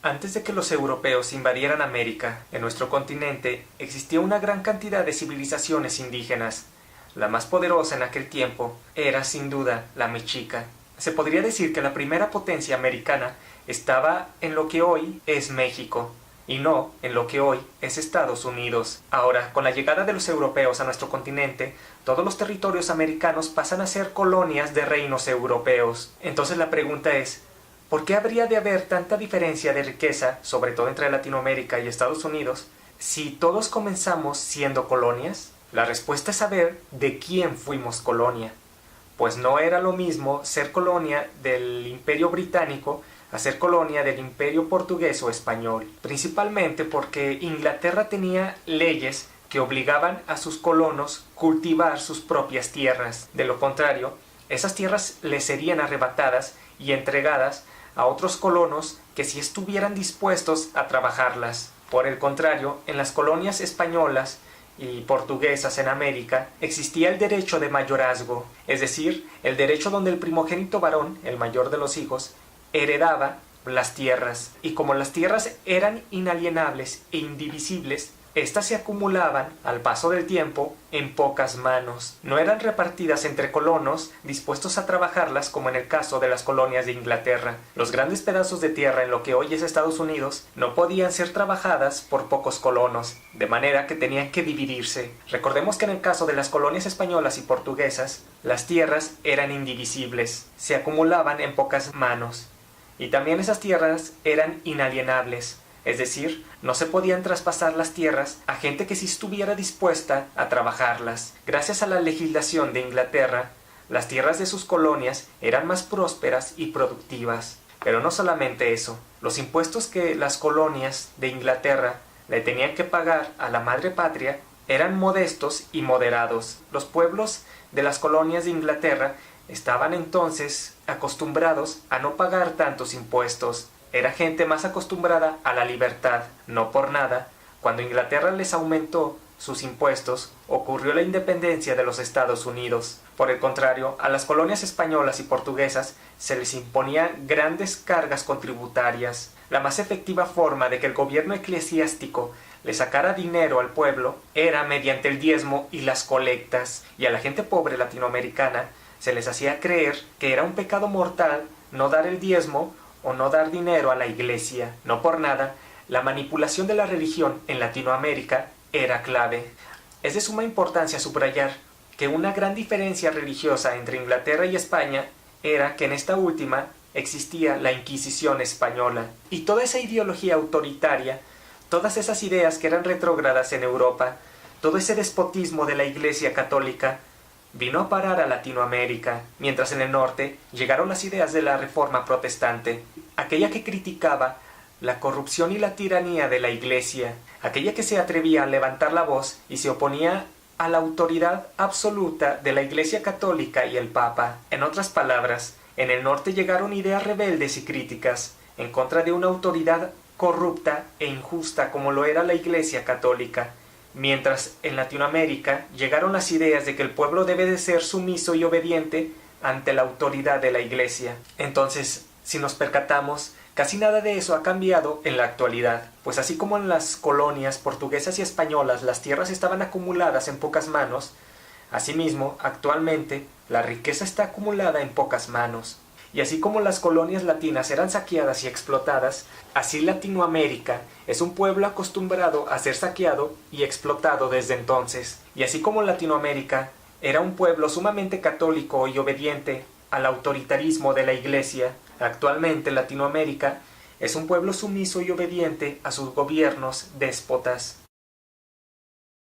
Antes de que los europeos invadieran América, en nuestro continente existía una gran cantidad de civilizaciones indígenas. La más poderosa en aquel tiempo era, sin duda, la mexica. Se podría decir que la primera potencia americana estaba en lo que hoy es México, y no en lo que hoy es Estados Unidos. Ahora, con la llegada de los europeos a nuestro continente, todos los territorios americanos pasan a ser colonias de reinos europeos. Entonces la pregunta es, ¿por qué habría de haber tanta diferencia de riqueza, sobre todo entre Latinoamérica y Estados Unidos, si todos comenzamos siendo colonias? La respuesta es saber de quién fuimos colonia. Pues no era lo mismo ser colonia del Imperio Británico a ser colonia del Imperio Portugués o Español, principalmente porque Inglaterra tenía leyes que obligaban a sus colonos cultivar sus propias tierras. De lo contrario, esas tierras les serían arrebatadas y entregadas a otros colonos que sí estuvieran dispuestos a trabajarlas. Por el contrario, en las colonias españolas y portuguesas en América existía el derecho de mayorazgo, es decir, el derecho donde el primogénito varón, el mayor de los hijos, heredaba las tierras, y como las tierras eran inalienables e indivisibles, éstas se acumulaban al paso del tiempo en pocas manos. No eran repartidas entre colonos dispuestos a trabajarlas como en el caso de las colonias de Inglaterra. Los grandes pedazos de tierra en lo que hoy es Estados Unidos no podían ser trabajadas por pocos colonos, de manera que tenían que dividirse. Recordemos que en el caso de las colonias españolas y portuguesas, las tierras eran indivisibles, se acumulaban en pocas manos, y también esas tierras eran inalienables. Es decir, no se podían traspasar las tierras a gente que sí estuviera dispuesta a trabajarlas. Gracias a la legislación de Inglaterra, las tierras de sus colonias eran más prósperas y productivas. Pero no solamente eso, los impuestos que las colonias de Inglaterra le tenían que pagar a la madre patria eran modestos y moderados. Los pueblos de las colonias de Inglaterra estaban entonces acostumbrados a no pagar tantos impuestos. Era gente más acostumbrada a la libertad. No por nada, cuando Inglaterra les aumentó sus impuestos, ocurrió la independencia de los Estados Unidos. Por el contrario, a las colonias españolas y portuguesas se les imponían grandes cargas contributarias. La más efectiva forma de que el gobierno eclesiástico le sacara dinero al pueblo era mediante el diezmo y las colectas, y a la gente pobre latinoamericana se les hacía creer que era un pecado mortal no dar el diezmo o no dar dinero a la iglesia. No por nada, la manipulación de la religión en Latinoamérica era clave. Es de suma importancia subrayar que una gran diferencia religiosa entre Inglaterra y España era que en esta última existía la Inquisición española, y toda esa ideología autoritaria, todas esas ideas que eran retrógradas en Europa, todo ese despotismo de la Iglesia católica, vino a parar a Latinoamérica, mientras en el norte llegaron las ideas de la Reforma protestante, aquella que criticaba la corrupción y la tiranía de la Iglesia, aquella que se atrevía a levantar la voz y se oponía a la autoridad absoluta de la Iglesia católica y el Papa. En otras palabras, en el norte llegaron ideas rebeldes y críticas en contra de una autoridad corrupta e injusta como lo era la Iglesia católica, mientras en Latinoamérica llegaron las ideas de que el pueblo debe de ser sumiso y obediente ante la autoridad de la Iglesia. Entonces, si nos percatamos, casi nada de eso ha cambiado en la actualidad, pues así como en las colonias portuguesas y españolas las tierras estaban acumuladas en pocas manos, asimismo, actualmente, la riqueza está acumulada en pocas manos. Y así como las colonias latinas eran saqueadas y explotadas, así Latinoamérica es un pueblo acostumbrado a ser saqueado y explotado desde entonces. Y así como Latinoamérica era un pueblo sumamente católico y obediente al autoritarismo de la Iglesia, actualmente Latinoamérica es un pueblo sumiso y obediente a sus gobiernos déspotas.